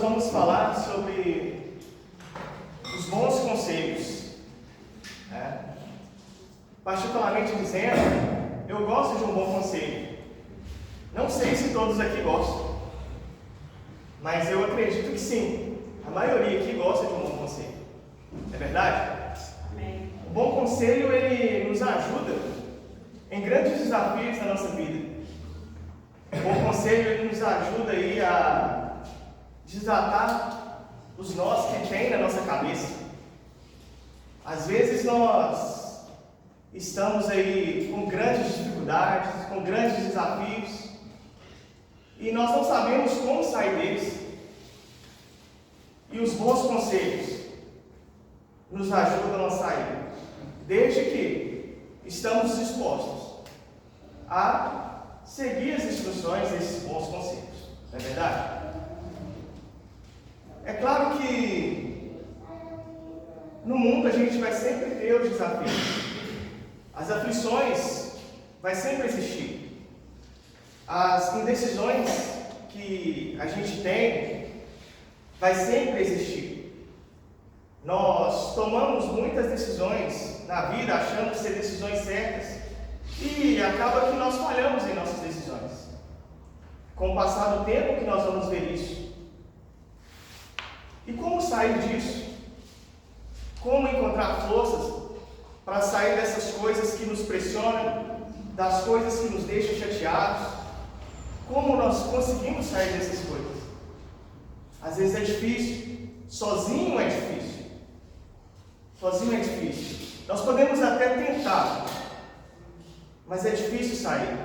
vamos falar sobre os bons conselhos. Particularmente dizendo, eu gosto de um bom conselho. Não sei se todos aqui gostam, mas eu acredito que sim. A maioria aqui gosta de um bom conselho. É verdade? Amém. O bom conselho, ele nos ajuda em grandes desafios na nossa vida. O bom conselho, ele nos ajuda aí a desatar os nós que tem na nossa cabeça. Às vezes nós estamos aí com grandes dificuldades, com grandes desafios, e nós não sabemos como sair deles. E os bons conselhos nos ajudam a sair, desde que estamos dispostos a seguir as instruções desses bons conselhos. Não é verdade? É claro que no mundo a gente vai sempre ter os desafios. As aflições vai sempre existir. As indecisões que a gente tem vai sempre existir. Nós tomamos muitas decisões na vida achando ser decisões certas e acaba que nós falhamos em nossas decisões. Com o passar do tempo que nós vamos ver isso. E como sair disso? Como encontrar forças para sair dessas coisas que nos pressionam, das coisas que nos deixam chateados? Como nós conseguimos sair dessas coisas? Às vezes é difícil, sozinho é difícil. Sozinho é difícil. Nós podemos até tentar, mas é difícil sair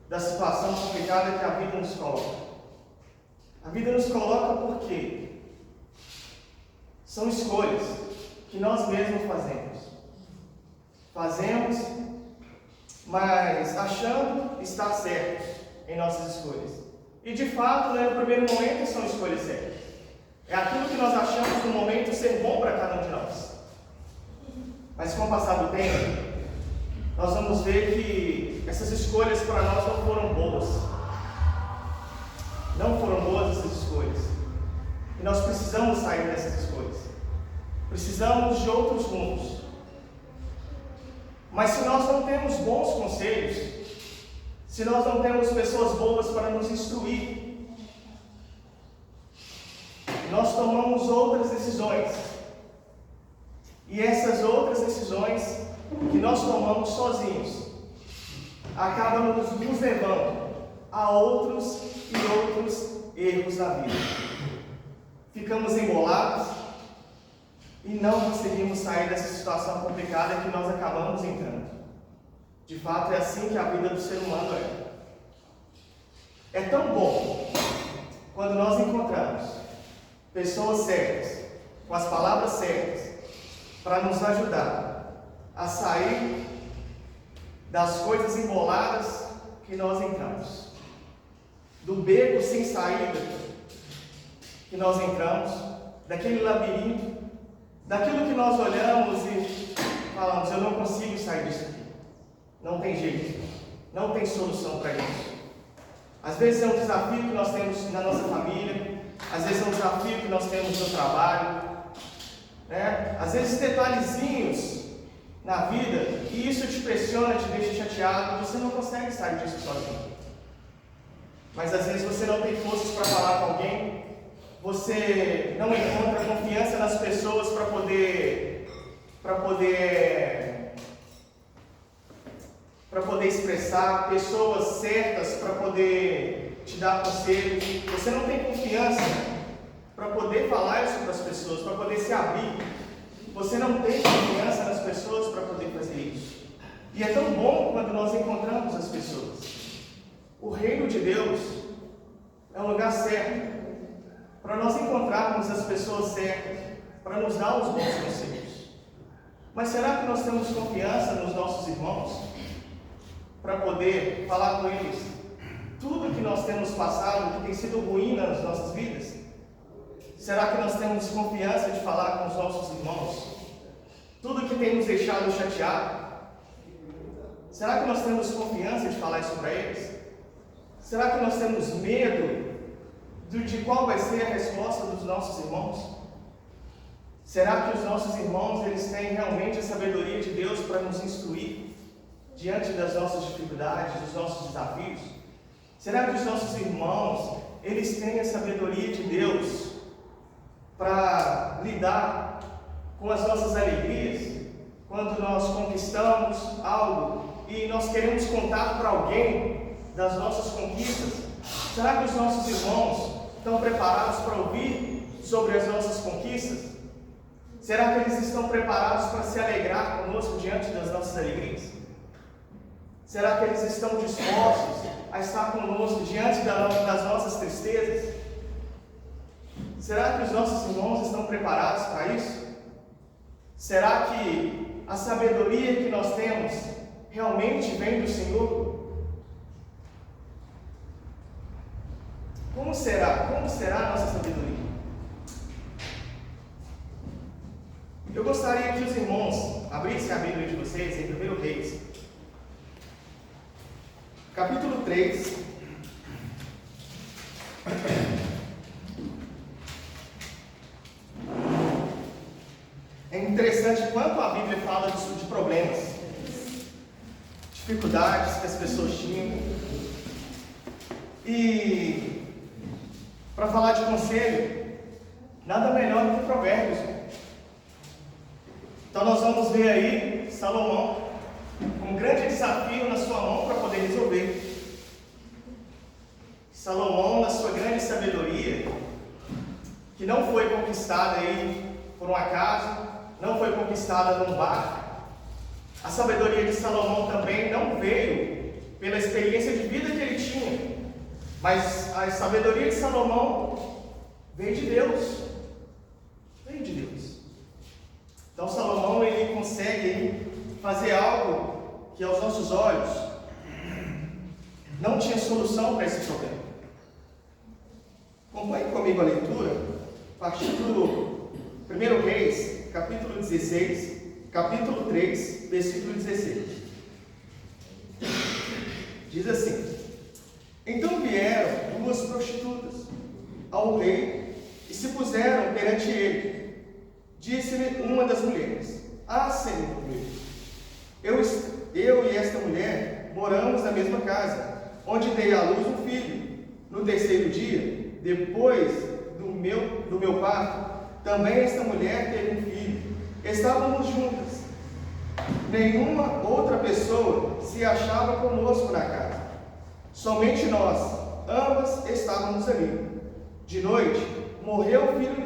da situação complicada que a vida nos coloca. A vida nos coloca por quê? São escolhas que nós mesmos fazemos. Fazemos, mas achando estar certos em nossas escolhas. E de fato, no primeiro momento, são escolhas certas. É aquilo que nós achamos no momento ser bom para cada um de nós. Mas com o passar do tempo, nós vamos ver que essas escolhas para nós não foram boas. Não foram boas essas escolhas. E nós precisamos sair dessas escolhas. Precisamos de outros rumos. Mas se nós não temos bons conselhos, se nós não temos pessoas boas para nos instruir, nós tomamos outras decisões. E essas outras decisões que nós tomamos sozinhos acabam nos levando a outros e outros erros da vida. Ficamos embolados e não conseguimos sair dessa situação complicada que nós acabamos entrando. De fato, é assim que a vida do ser humano é. É tão bom quando nós encontramos pessoas certas, com as palavras certas, para nos ajudar a sair das coisas emboladas que nós entramos, do beco sem saída que nós entramos, daquele labirinto, daquilo que nós olhamos e falamos, eu não consigo sair disso aqui. Não tem jeito, não tem solução para isso. Às vezes é um desafio que nós temos na nossa família, às vezes é um desafio que nós temos no trabalho, né? Às vezes detalhezinhos na vida, e isso te pressiona, te deixa chateado, você não consegue sair disso sozinho. Mas às vezes você não tem forças para falar com alguém, você não encontra confiança nas pessoas para poder expressar, pessoas certas para poder te dar conselhos. Você não tem confiança para poder falar isso para as pessoas, para poder se abrir. Você não tem confiança nas pessoas para poder fazer isso. E é tão bom quando nós encontramos as pessoas. O reino de Deus é um lugar certo para nós encontrarmos as pessoas certas, para nos dar os bons conselhos. Mas será que nós temos confiança nos nossos irmãos para poder falar com eles tudo que nós temos passado, que tem sido ruim nas nossas vidas? Será que nós temos confiança de falar com os nossos irmãos tudo que tem nos deixado chateado? Será que nós temos confiança de falar isso para eles? Será que nós temos medo de qual vai ser a resposta dos nossos irmãos? Será que os nossos irmãos eles têm realmente a sabedoria de Deus para nos instruir diante das nossas dificuldades, dos nossos desafios? Será que os nossos irmãos eles têm a sabedoria de Deus para lidar com as nossas alegrias, quando nós conquistamos algo e nós queremos contar para alguém das nossas conquistas? Será que os nossos irmãos estão preparados para ouvir sobre as nossas conquistas? Será que eles estão preparados para se alegrar conosco diante das nossas alegrias? Será que eles estão dispostos a estar conosco diante das nossas tristezas? Será que os nossos irmãos estão preparados para isso? Será que a sabedoria que nós temos realmente vem do Senhor? Como será? Como será a nossa sabedoria? Eu gostaria que os irmãos abrissem a Bíblia de vocês em 1 Reis, capítulo 3. É interessante quanto a Bíblia fala de problemas, dificuldades que as pessoas tinham. E para falar de conselho, nada melhor do que Provérbios. Então nós vamos ver aí Salomão com um grande desafio na sua mão para poder resolver. Salomão, na sua grande sabedoria, que não foi conquistada aí por um acaso, não foi conquistada num bar. A sabedoria de Salomão também não veio pela experiência de vida que ele tinha, mas a sabedoria de Salomão veio de Deus. Veio de Deus. Então Salomão ele consegue fazer algo que aos nossos olhos não tinha solução para esse problema. Acompanhe comigo a leitura, a partir do 1 Reis, capítulo 16, capítulo 3, versículo 16. Diz assim: Então vieram duas prostitutas ao rei e se puseram perante ele. Disse-lhe uma das mulheres: Ah, Senhor meu, eu e esta mulher moramos na mesma casa, onde dei à luz um filho. No terceiro dia, depois do meu parto, também esta mulher teve um filho. Estávamos juntas. Nenhuma outra pessoa se achava conosco na casa. Somente nós, ambas estávamos ali. De noite, morreu o filho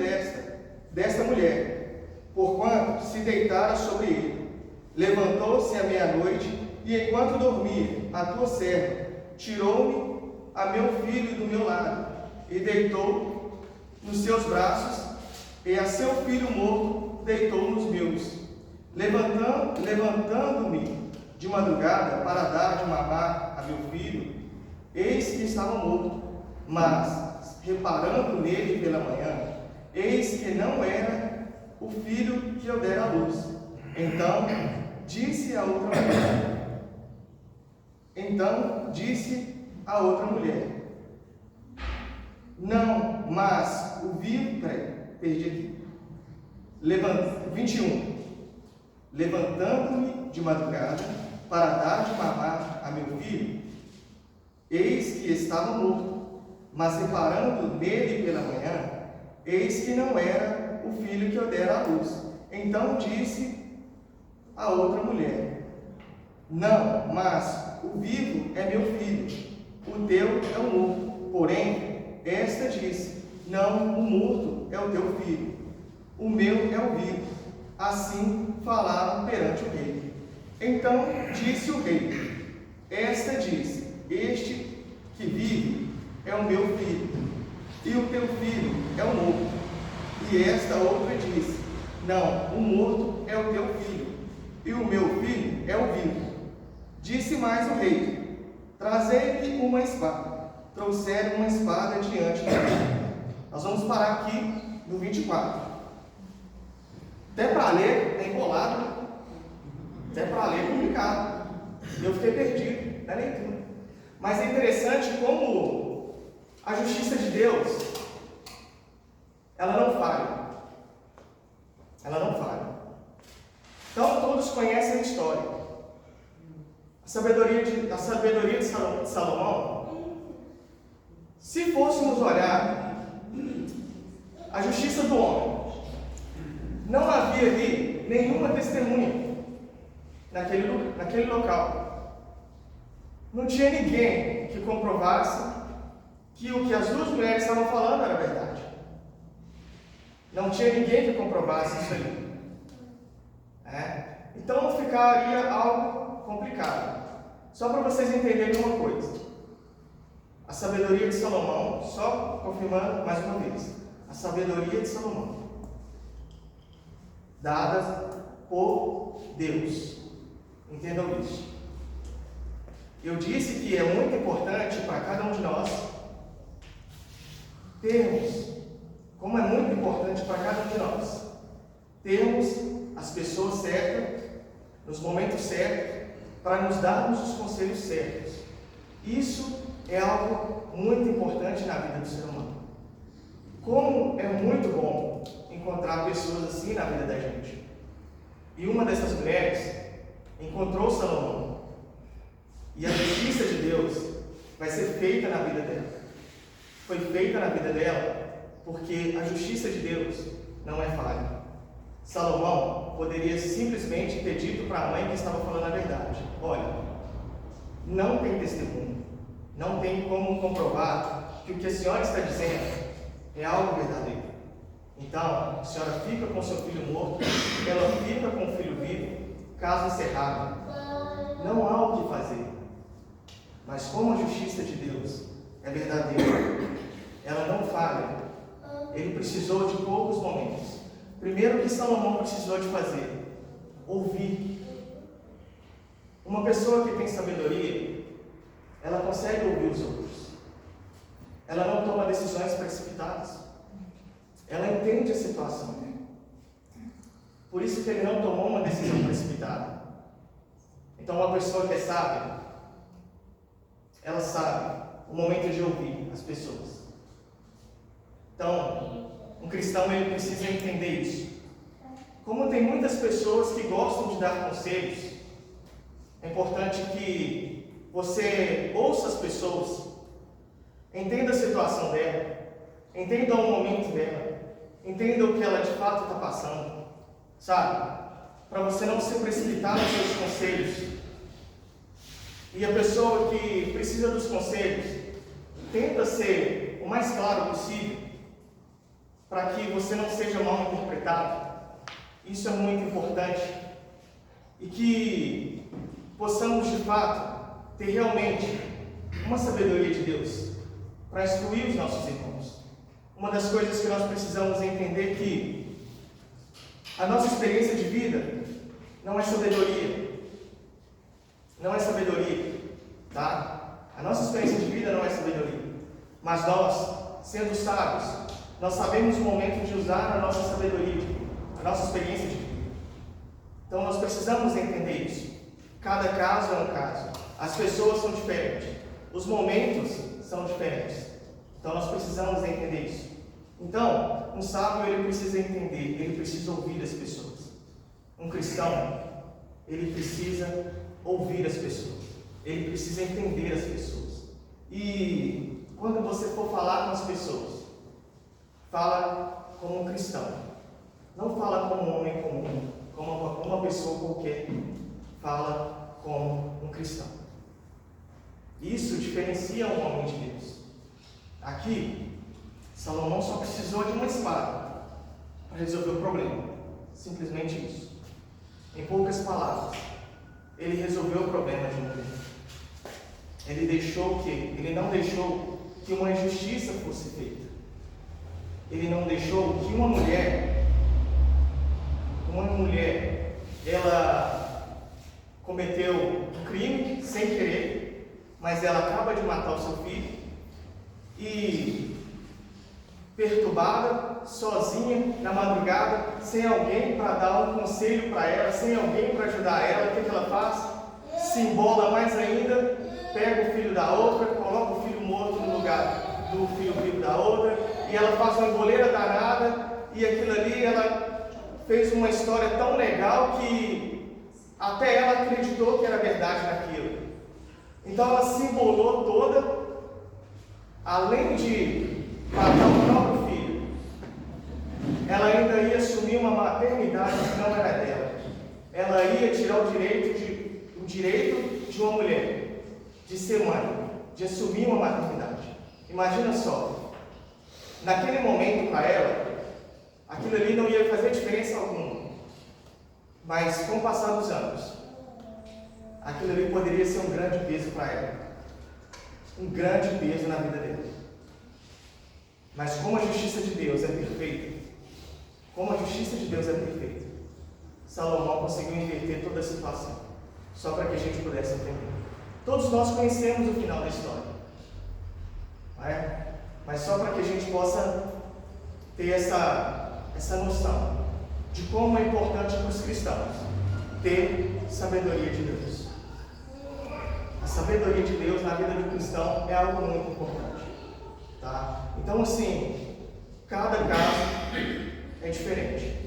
desta mulher, porquanto se deitara sobre ele. Levantou-se à meia-noite, e enquanto dormia, a tua serva tirou-me a meu filho do meu lado, e deitou nos seus braços, e a seu filho morto deitou nos meus. Levantando-me de madrugada para dar de mamar a meu filho, eis que estava morto, mas, reparando nele pela manhã, eis que não era o filho que eu dera à luz. Então disse a outra mulher: Não, mas o vivo, perdi aqui. 21. Levantando-me de madrugada para dar de mamar a meu filho, eis que estava morto, mas reparando nele pela manhã, eis que não era o filho que eu dera à luz. Então disse a outra mulher: Não, mas o vivo é meu filho, o teu é o morto. Porém, esta disse: Não, o morto é o teu filho, o meu é o vivo. Assim falaram perante o rei. Então disse o rei: Esta disse: Este que vive é o meu filho, e o teu filho é o morto. E esta outra disse: Não, o morto é o teu filho, e o meu filho é o vivo. Disse mais o rei: Trazei-me uma espada. Trouxeram uma espada diante do rei. Nós vamos parar aqui no 24. Até para ler é enrolado, até para ler é complicado. Eu fiquei perdido na leitura. Mas é interessante como a justiça de Deus falha. Ela não falha. Então, todos conhecem a história. A sabedoria de Salomão, se fôssemos olhar a justiça do homem, não havia ali nenhuma testemunha naquele local. Não tinha ninguém que comprovasse que o que as duas mulheres estavam falando era verdade. Não tinha ninguém que comprovasse isso aí. Então ficaria algo complicado. Só para vocês entenderem uma coisa. A sabedoria de Salomão, só confirmando mais uma vez, a sabedoria de Salomão, dada por Deus. Entendam isso. Eu disse que é muito importante para cada um de nós termos, como é muito importante para cada um de nós, termos as pessoas certas, nos momentos certos, para nos darmos os conselhos certos. Isso é algo muito importante na vida do ser humano. Como é muito bom encontrar pessoas assim na vida da gente. E uma dessas mulheres encontrou Salomão. E a justiça de Deus vai ser feita na vida dela. Foi feita na vida dela porque a justiça de Deus não é falha. Salomão poderia simplesmente ter dito para a mãe que estava falando a verdade: olha, não tem testemunho, não tem como comprovar que o que a senhora está dizendo é algo verdadeiro. Então, a senhora fica com seu filho morto, ela fica com o filho vivo, caso encerrado. Não há o que fazer. Mas como a justiça de Deus é verdadeira, ela não falha. Ele precisou de poucos momentos. Primeiro, o que Salomão precisou de fazer? Ouvir. Uma pessoa que tem sabedoria, ela consegue ouvir os outros. Ela não toma decisões precipitadas. Ela entende a situação. Por isso que ele não tomou uma decisão precipitada. Então, uma pessoa que é sábia, ela sabe o momento de ouvir as pessoas. Então, um cristão, ele precisa entender isso. Como tem muitas pessoas que gostam de dar conselhos, é importante que você ouça as pessoas, entenda a situação dela, entenda o momento dela, entenda o que ela de fato está passando, sabe? Para você não se precipitar nos seus conselhos. E a pessoa que precisa dos conselhos, tenta ser o mais claro possível, para que você não seja mal interpretado. Isso é muito importante. E que possamos, de fato, ter realmente uma sabedoria de Deus para instruir os nossos irmãos. Uma das coisas que nós precisamos entender é que a nossa experiência de vida não é sabedoria. Não é sabedoria, tá? A nossa experiência de vida não é sabedoria. Mas nós, sendo sábios, nós sabemos o momento de usar a nossa sabedoria, a nossa experiência de vida. Então nós precisamos entender isso. Cada caso é um caso. As pessoas são diferentes. Os momentos são diferentes. Então nós precisamos entender isso. Então, um sábio, ele precisa entender, ele precisa ouvir as pessoas. Um cristão, ele precisa ouvir as pessoas. Ele precisa entender as pessoas. E quando você for falar com as pessoas, fala como um cristão. Não fala como um homem comum, como uma pessoa qualquer. Fala como um cristão. Isso diferencia um homem de Deus. Aqui, Salomão só precisou de uma espada para resolver o problema. Simplesmente isso. Em poucas palavras, ele resolveu o problema de uma vez. Ele não deixou que uma injustiça fosse feita. Ele não deixou que uma mulher, ela cometeu um crime sem querer, mas ela acaba de matar o seu filho e, perturbada, sozinha, na madrugada, sem alguém para dar um conselho para ela, sem alguém para ajudar ela, o que ela faz? Se embola mais ainda, pega o filho da outra, coloca o filho morto no lugar do filho vivo da outra, e ela faz uma emboleira danada, e aquilo ali, ela fez uma história tão legal que até ela acreditou que era verdade naquilo. Então ela se embolou toda, além de matar o próprio filho, ela ainda ia assumir uma maternidade que não era dela. Ela ia tirar o direito de uma mulher de ser mãe, de assumir uma maternidade. Imagina só, naquele momento para ela, aquilo ali não ia fazer diferença alguma. Mas com o passar dos anos, aquilo ali poderia ser um grande peso para ela. Um grande peso na vida dela. Mas como a justiça de Deus é perfeita, Salomão conseguiu inverter toda a situação, só para que a gente pudesse entender. Todos nós conhecemos o final da história, não é? Mas só para que a gente possa ter essa noção de como é importante para os cristãos ter sabedoria de Deus. A sabedoria de Deus na vida do cristão é algo muito importante, tá? Então, assim, cada caso é diferente.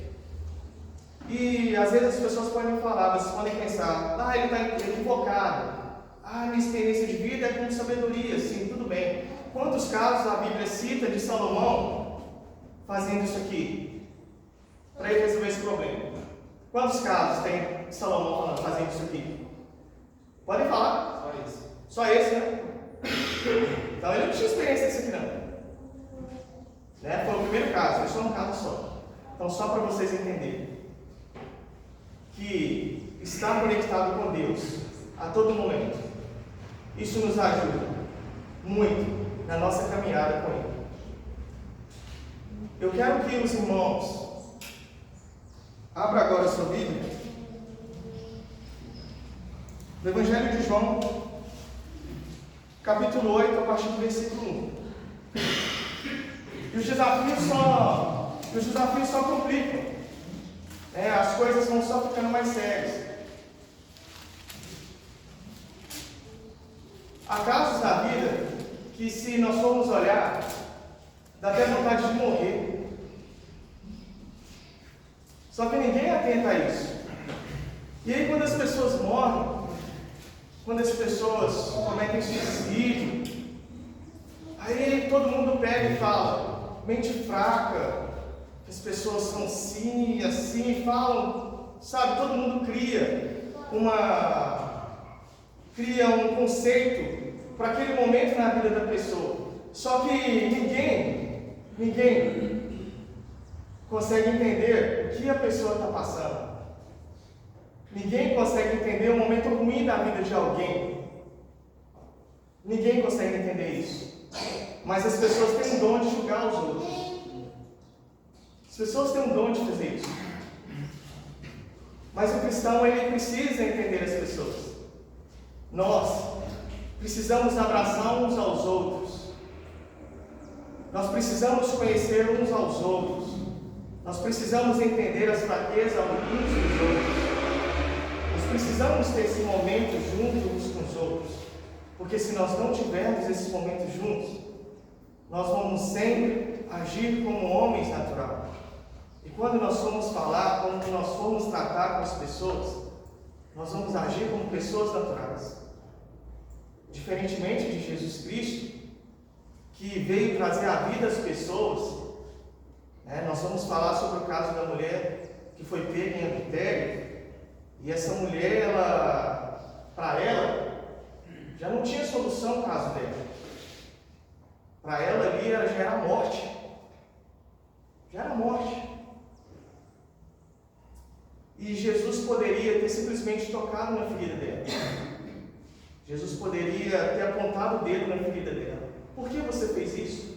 E às vezes as pessoas podem falar, vocês podem pensar, ele está equivocado. Minha experiência de vida é com sabedoria. Sim, tudo bem. Quantos casos a Bíblia cita de Salomão fazendo isso aqui? Para ele resolver esse problema. Quantos casos tem Salomão fazendo isso aqui? Podem falar? Só esse. Só esse, né? Então ele não tinha experiência disso aqui não. Né? Foi o primeiro caso, foi só um caso só. Então só para vocês entenderem que estar conectado com Deus a todo momento, isso nos ajuda muito na nossa caminhada com Ele. Eu quero que os irmãos abram agora a sua Bíblia no Evangelho de João, capítulo 8, a partir do versículo 1. E os desafios só complicam. As coisas vão só ficando mais sérias. Há casos na vida que, se nós formos olhar, dá até vontade de morrer. Só que ninguém atenta a isso. E aí, quando as pessoas morrem, quando as pessoas cometem suicídio, aí todo mundo pega e fala, mente fraca, que as pessoas são assim, assim, falam, sabe, todo mundo cria um conceito para aquele momento na vida da pessoa. Só que ninguém consegue entender o que a pessoa está passando. Ninguém consegue entender o momento ruim da vida de alguém. Ninguém consegue entender isso. Mas as pessoas têm um dom de julgar os outros. As pessoas têm um dom de fazer isso. Mas o cristão, ele precisa entender as pessoas. Nós precisamos abraçar uns aos outros. Nós precisamos conhecer uns aos outros. Nós precisamos entender as fraquezas uns dos outros. Nós precisamos ter esse momento juntos uns com os outros. Porque se nós não tivermos esse momento juntos, nós vamos sempre agir como homens naturais. E quando nós formos falar, quando nós formos tratar com as pessoas, nós vamos agir como pessoas naturais. Diferentemente de Jesus Cristo, que veio trazer a vida às pessoas, nós vamos falar sobre o caso da mulher que foi pega em adultério. E essa mulher, para ela, já não tinha solução o caso dela. Para ela ali, já era morte. Já era morte. E Jesus poderia ter simplesmente tocado na ferida dela. Jesus poderia ter apontado o dedo na ferida dela. Por que você fez isso?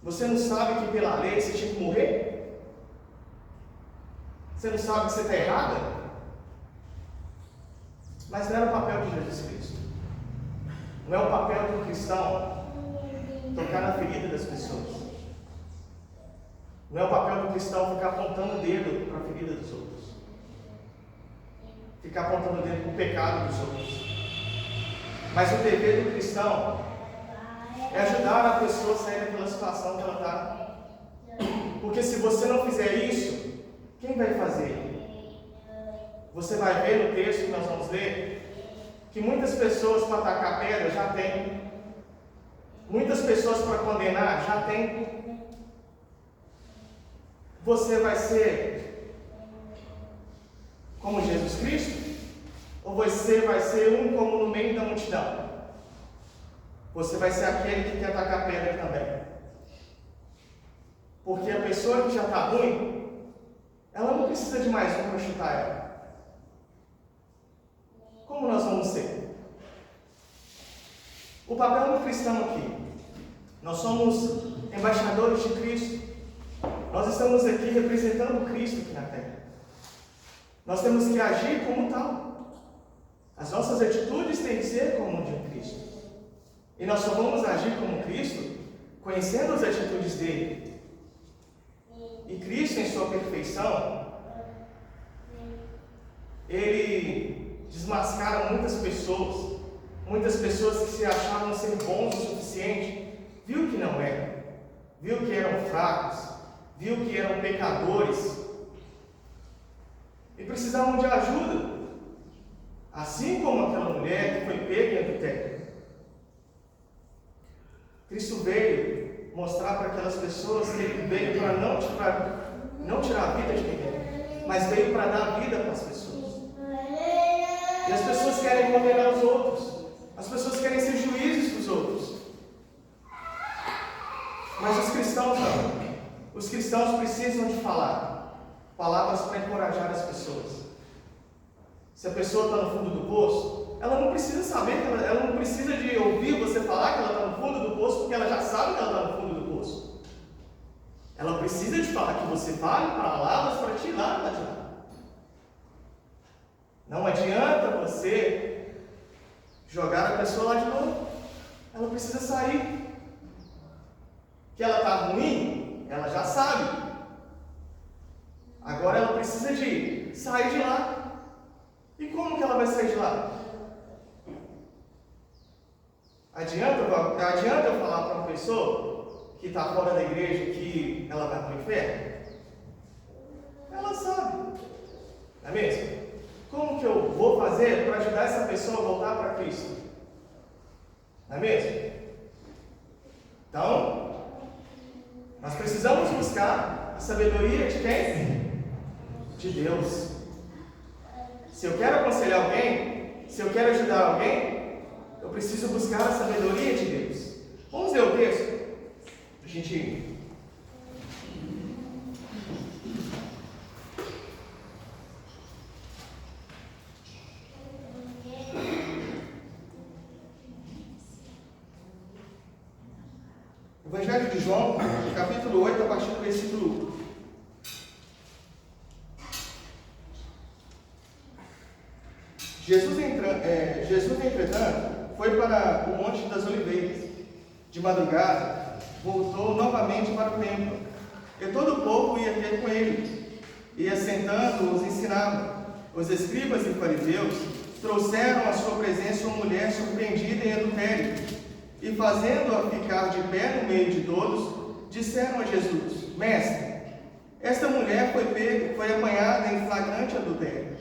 Você não sabe que pela lei você tinha que morrer? Você não sabe que você está errada? Mas não era o papel de Jesus Cristo. Não é o papel do cristão tocar na ferida das pessoas. Não é o papel do cristão ficar apontando o dedo para a ferida dos outros. Ficar apontando o dedo para o pecado dos outros. Mas o dever do cristão é ajudar a pessoa a sair daquela situação que ela está. você não fizer isso, quem vai fazer? Você vai ver no texto que nós vamos ler que muitas pessoas para atacar pedra já tem. Muitas pessoas para condenar já tem. Você vai ser como Jesus Cristo? Ou você vai ser um como no meio da multidão? Você vai ser aquele que quer atacar pedra também. Porque a pessoa que já está ruim, ela não precisa de mais um para chutar ela. Como nós vamos ser? O papel do cristão aqui. Nós somos embaixadores de Cristo. Nós estamos aqui representando Cristo aqui na terra. Nós temos que agir como tal. As nossas atitudes têm que ser como de Cristo. E nós só vamos agir como Cristo conhecendo as atitudes dele. E Cristo, em sua perfeição, ele desmascara muitas pessoas que se achavam ser bons o suficiente, viu que não eram, viu que eram fracos, viu que eram pecadores e precisavam de ajuda, assim como aquela mulher que foi pega em adultério. Cristo veio mostrar para aquelas pessoas que ele veio para não tirar a vida de ninguém, mas veio para dar vida para as pessoas. E as pessoas querem condenar os outros, as pessoas querem ser juízes dos outros. Mas os cristãos não. Os cristãos precisam de falar palavras para encorajar as pessoas. Se a pessoa está no fundo do poço, ela não precisa saber, ela não precisa de ouvir você falar que ela está no fundo do poço, porque ela já sabe que ela está no fundo do poço. Ela precisa de falar que você fale palavras para tirar ela de lá. Não adianta você jogar a pessoa lá de novo. Ela precisa sair. Que ela está ruim, ela já sabe. Agora ela precisa de sair de lá. E como que ela vai sair de lá? Adianta eu falar para uma pessoa que está fora da igreja que ela vai para o inferno? Ela sabe. Não é mesmo? Como que eu vou fazer para ajudar essa pessoa a voltar para Cristo? Não é mesmo? Então, nós precisamos buscar a sabedoria de quem? De Deus. Se eu quero aconselhar alguém, se eu quero ajudar alguém, eu preciso buscar a sabedoria de Deus. Vamos ler o texto? A gente... Evangelho de João, capítulo 8, a partir do versículo 1. Jesus, entretanto, foi para o Monte das Oliveiras. De madrugada, voltou novamente para o templo, e todo o povo ia ter com ele. E, assentando, os ensinava. Os escribas e fariseus trouxeram à sua presença uma mulher surpreendida em adultério, e, fazendo-a ficar de pé no meio de todos, disseram a Jesus: Mestre, esta mulher foi apanhada em flagrante adultério,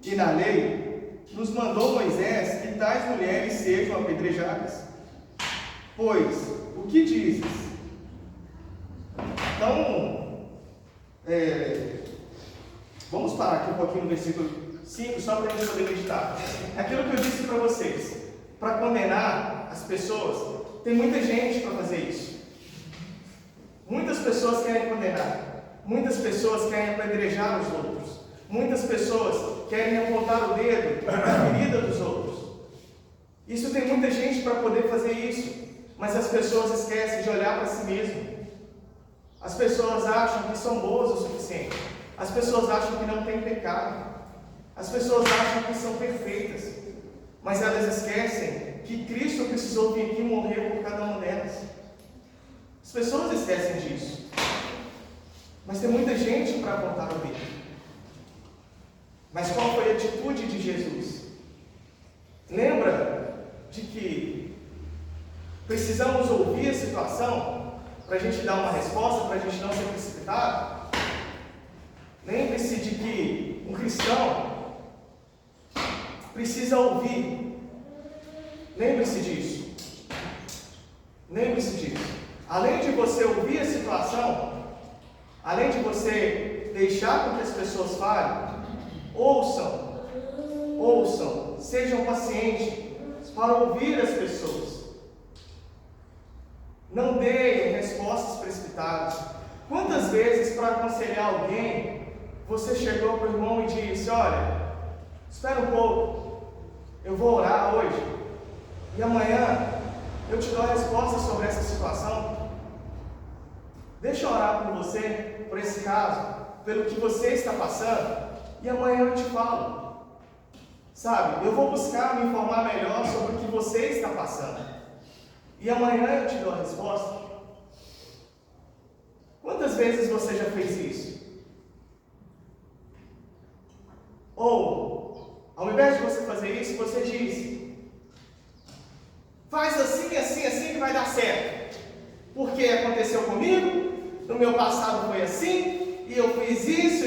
e na lei nos mandou Moisés que tais mulheres sejam apedrejadas. Pois, o que dizes? Então, vamos parar aqui um pouquinho no versículo 5, só para a gente poder meditar. Aquilo que eu disse para vocês, para condenar as pessoas, tem muita gente para fazer isso. Muitas pessoas querem condenar, muitas pessoas querem apedrejar os outros, muitas pessoas querem apontar o dedo na ferida dos outros. Isso tem muita gente para poder fazer isso, mas as pessoas esquecem de olhar para si mesmo. As pessoas acham que são boas o suficiente, as pessoas acham que não têm pecado, as pessoas acham que são perfeitas, mas elas esquecem que Cristo precisou vir aqui e morrer por cada uma delas. As pessoas esquecem disso, mas tem muita gente para apontar o dedo. Mas qual foi a atitude de Jesus? Lembra de que precisamos ouvir a situação para a gente dar uma resposta, para a gente não ser precipitado? um cristão precisa ouvir. Lembre-se disso. Lembre-se disso. Além de você ouvir a situação, além de você deixar com que as pessoas falem, ouçam, sejam pacientes para ouvir as pessoas. Não deem respostas precipitadas. Quantas vezes, para aconselhar alguém, você chegou para o irmão e disse: olha, espera um pouco, eu vou orar hoje, e amanhã eu te dou a resposta sobre essa situação. Deixa eu orar por você, por esse caso, pelo que você está passando, e amanhã eu te falo. Sabe, eu vou buscar me informar melhor sobre o que você está passando, e amanhã eu te dou a resposta. Quantas vezes você já fez isso? Ou, ao invés de você fazer isso, você diz: faz assim, assim, assim que vai dar certo. Porque aconteceu comigo, no meu passado foi assim, e eu fiz isso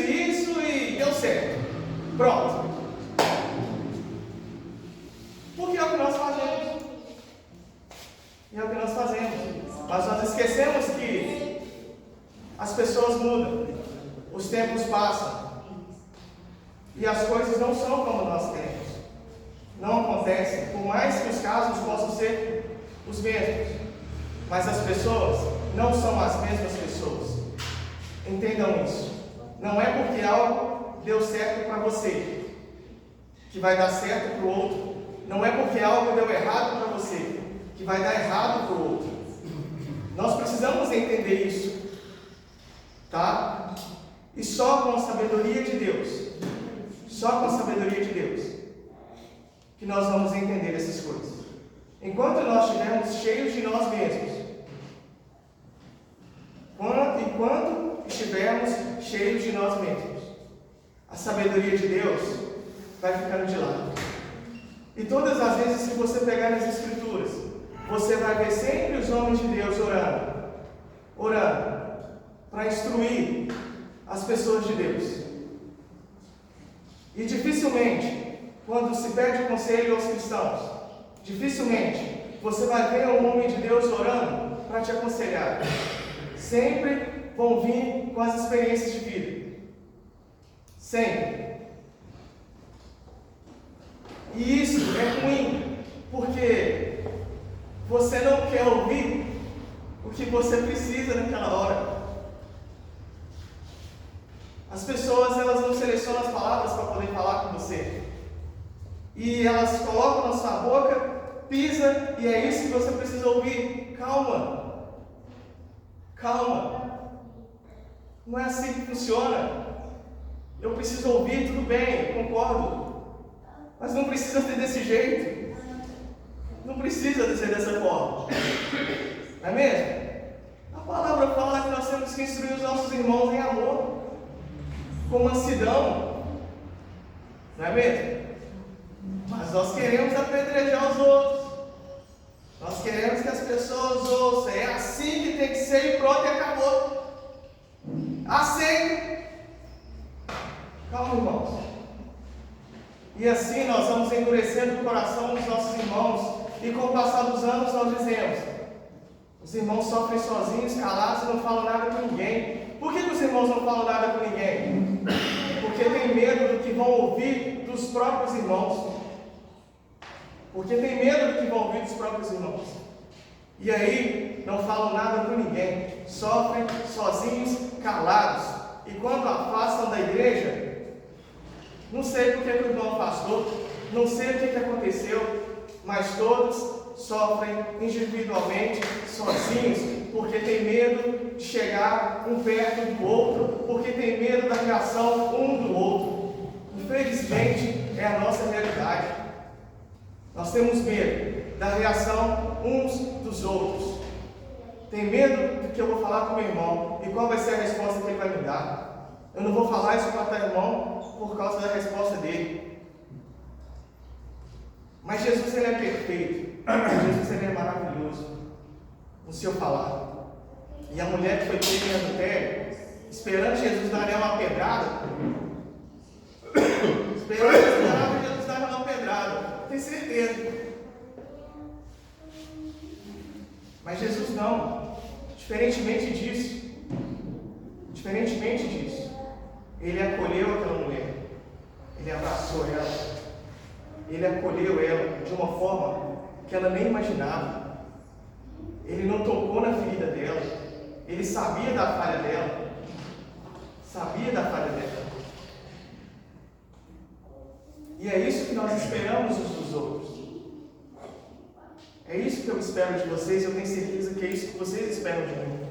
e deu certo. Pronto. Porque é o que nós fazemos. É o que nós fazemos. Mas nós esquecemos que as pessoas mudam, os tempos passam, e as coisas não são como nós queremos. Não acontecem, por mais que os casos possam ser os mesmos. Mas as pessoas não são as mesmas pessoas. Entendam isso. Não é porque algo deu certo para você que vai dar certo para o outro. Não é porque algo deu errado para você que vai dar errado para o outro. Nós precisamos entender isso, tá? E só com a sabedoria de Deus, que nós vamos entender essas coisas. Enquanto nós estivermos cheios de nós mesmos, enquanto estivermos cheios de nós mesmos, a sabedoria de Deus vai ficando de lado. E todas as vezes que você pegar nas Escrituras, você vai ver sempre os homens de Deus orando para instruir as pessoas de Deus. E dificilmente, quando se pede conselho aos cristãos, dificilmente você vai ver um homem de Deus orando para te aconselhar. Sempre vão vir com as experiências de vida. Sempre. E isso é ruim, porque você não quer ouvir o que você precisa naquela hora. As pessoas, elas não selecionam as palavras para poder falar com você. E elas colocam na sua boca, pisa, e é isso que você precisa ouvir. Calma. Não é assim que funciona. Eu preciso ouvir, tudo bem, eu concordo. Mas não precisa ser desse jeito. Não precisa ser dessa forma. Não é mesmo? A palavra fala que nós temos que instruir os nossos irmãos em amor, com mansidão. Não é mesmo? Mas nós queremos apedrejar os outros. Nós queremos que as pessoas ouçam. É assim que tem que ser e pronto, e acabou. Aceita. Calma, irmãos. E assim nós vamos endurecendo o coração dos nossos irmãos. E com o passar dos anos nós dizemos: os irmãos sofrem sozinhos, calados, e não falam nada com ninguém. Por que os irmãos não falam nada com ninguém? Porque tem medo do que vão ouvir dos próprios irmãos. E aí não falam nada com ninguém. Sofrem sozinhos, calados. E quando afastam da igreja, não sei por que o irmão afastou, não sei o que aconteceu, mas todos sofrem individualmente, sozinhos, porque tem medo de chegar um perto do outro, porque tem medo da reação um do outro. Infelizmente, é a nossa realidade. Nós temos medo da reação uns dos outros. Tem medo do que eu vou falar com o meu irmão e qual vai ser a resposta que ele vai me dar. Eu não vou falar isso para o teu irmão por causa da resposta dele. Mas Jesus, ele é perfeito. Jesus, ele é maravilhoso no seu falar. E a mulher que foi pega em adultério, esperando Jesus dar nela uma pedrada, Esperava Jesus dar uma pedrada, tenho certeza. Mas Jesus não. Diferentemente disso, Ele acolheu aquela mulher. Ele abraçou ela. Ele acolheu ela de uma forma que ela nem imaginava. Ele não tocou na ferida dela. Ele sabia da falha dela. E é isso que nós esperamos uns dos outros. É isso que eu espero de vocês. Eu tenho certeza que é isso que vocês esperam de mim.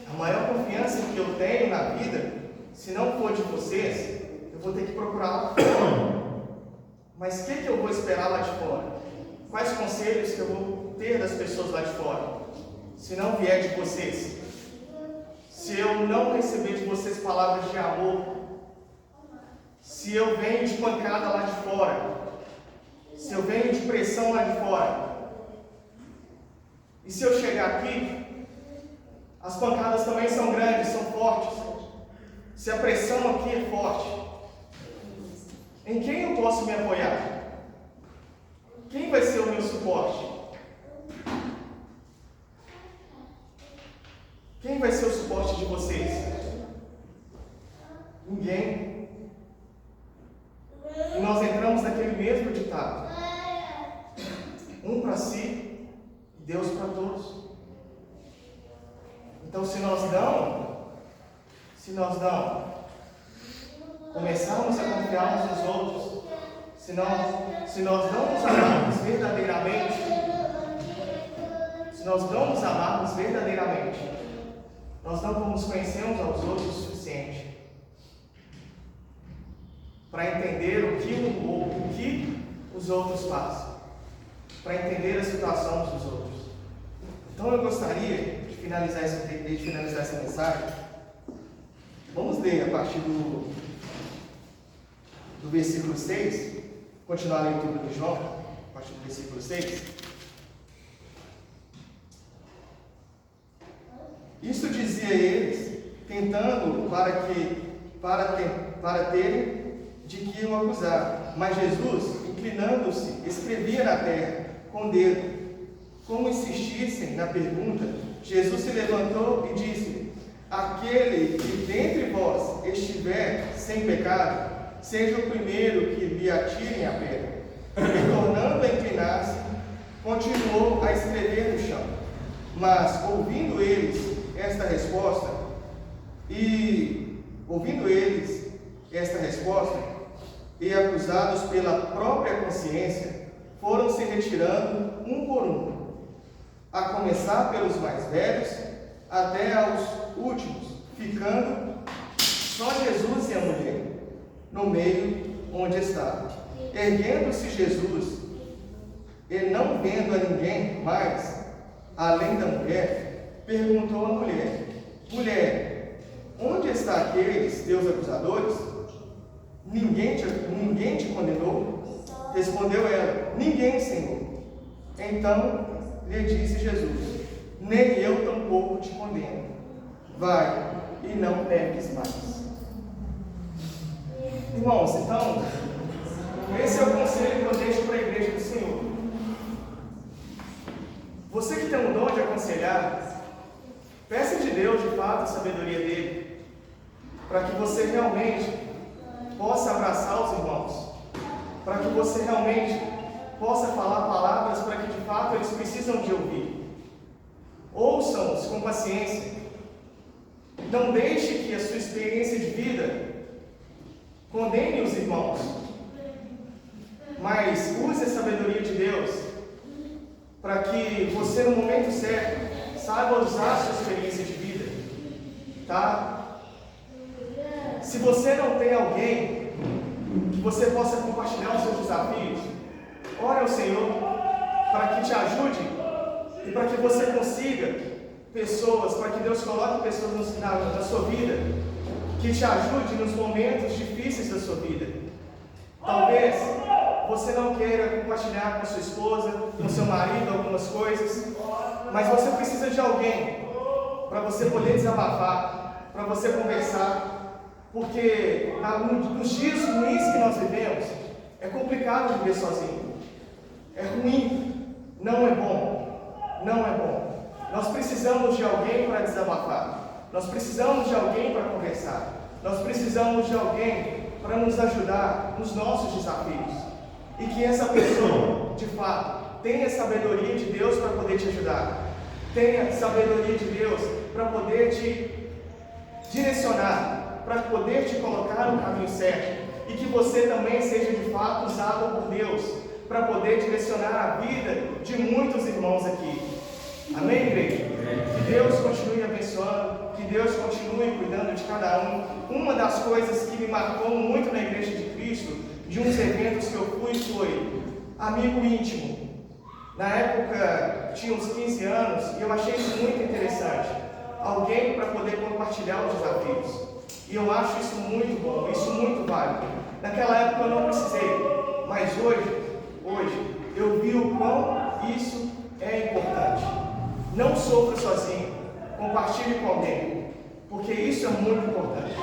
A maior confiança que eu tenho na vida, se não for de vocês, eu vou ter que procurar lá fora. Mas o que eu vou esperar lá de fora? Quais conselhos que eu vou ter das pessoas lá de fora? Se não vier de vocês. Se eu não receber de vocês palavras de amor. Se eu venho de pancada lá de fora. Se eu venho de pressão lá de fora. E se eu chegar aqui, as pancadas também são grandes, são fortes. Se a pressão aqui é forte, em quem eu posso me apoiar? Quem vai ser o meu suporte? Quem vai ser o suporte de vocês? Ninguém. E nós entramos naquele mesmo ditado. Um para si e Deus para todos. Então se nós não começarmos a confiar uns nos outros, se nós não nos amarmos verdadeiramente, nós não vamos conhecer uns aos outros o suficiente para entender o que os outros passam, para entender a situação uns dos outros. Então eu gostaria de finalizar essa mensagem. Vamos ler a partir do versículo 6, continuar a leitura de João, a partir do versículo 6. Isso dizia eles, tentando para terem de que o acusar. Mas Jesus, inclinando-se, escrevia na terra com o dedo. Como insistissem na pergunta, Jesus se levantou e disse: aquele que dentre vós estiver sem pecado, seja o primeiro que lhe atirem a pedra. E tornando a inclinar-se, continuou a escrever no chão. Mas, ouvindo eles esta resposta, e acusados pela própria consciência, foram se retirando um por um, a começar pelos mais velhos, até aos últimos, ficando só Jesus e a mulher, no meio onde estava. Erguendo-se Jesus, e não vendo a ninguém mais, além da mulher, perguntou à mulher: mulher, onde está aqueles teus acusadores? Ninguém te condenou? Respondeu ela: ninguém, Senhor. Então lhe disse Jesus: nem eu tampouco te condeno. Vai e não peques mais. Irmãos, então, esse é o conselho que eu deixo para a igreja do Senhor. Você que tem um dom de aconselhar, peça de Deus, de fato, a sabedoria dele, para que você realmente possa abraçar os irmãos, para que você realmente possa falar palavras para que de fato eles precisam de ouvir. Ouçam-os com paciência. Não deixe que a sua experiência de vida condene os irmãos, mas use a sabedoria de Deus para que você, no momento certo, saiba usar a sua experiência de vida, tá? Se você não tem alguém que você possa compartilhar os seus desafios, ore ao Senhor para que te ajude e para que você consiga pessoas, para que Deus coloque pessoas na sua vida que te ajude nos momentos difíceis da sua vida. Talvez você não queira compartilhar com sua esposa, com seu marido algumas coisas, mas você precisa de alguém para você poder desabafar, para você conversar, Porque nos dias ruins que nós vivemos, é complicado viver sozinho. É ruim, não é bom, não é bom. Nós precisamos de alguém para desabafar. Nós precisamos de alguém para conversar. Nós precisamos de alguém para nos ajudar nos nossos desafios. E que essa pessoa, de fato, tenha sabedoria de Deus para poder te ajudar. Tenha sabedoria de Deus para poder te direcionar, para poder te colocar no caminho certo. E que você também seja de fato usado por Deus para poder direcionar a vida de muitos irmãos aqui. Amém, igreja? Que Deus continue abençoando, que Deus continue cuidando de cada um. Uma das coisas que me marcou muito na Igreja de Cristo, de uns eventos que eu fui, foi amigo íntimo. Na época, tinha uns 15 anos, e eu achei isso muito interessante. Alguém para poder compartilhar os desafios. E eu acho isso muito bom, isso muito válido. Naquela época eu não precisei, mas hoje, eu vi o quão isso é importante. Não sofra sozinho, compartilhe com alguém, porque isso é muito importante.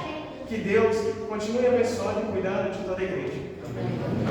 Que Deus continue abençoando e cuidando de toda a igreja. Amém.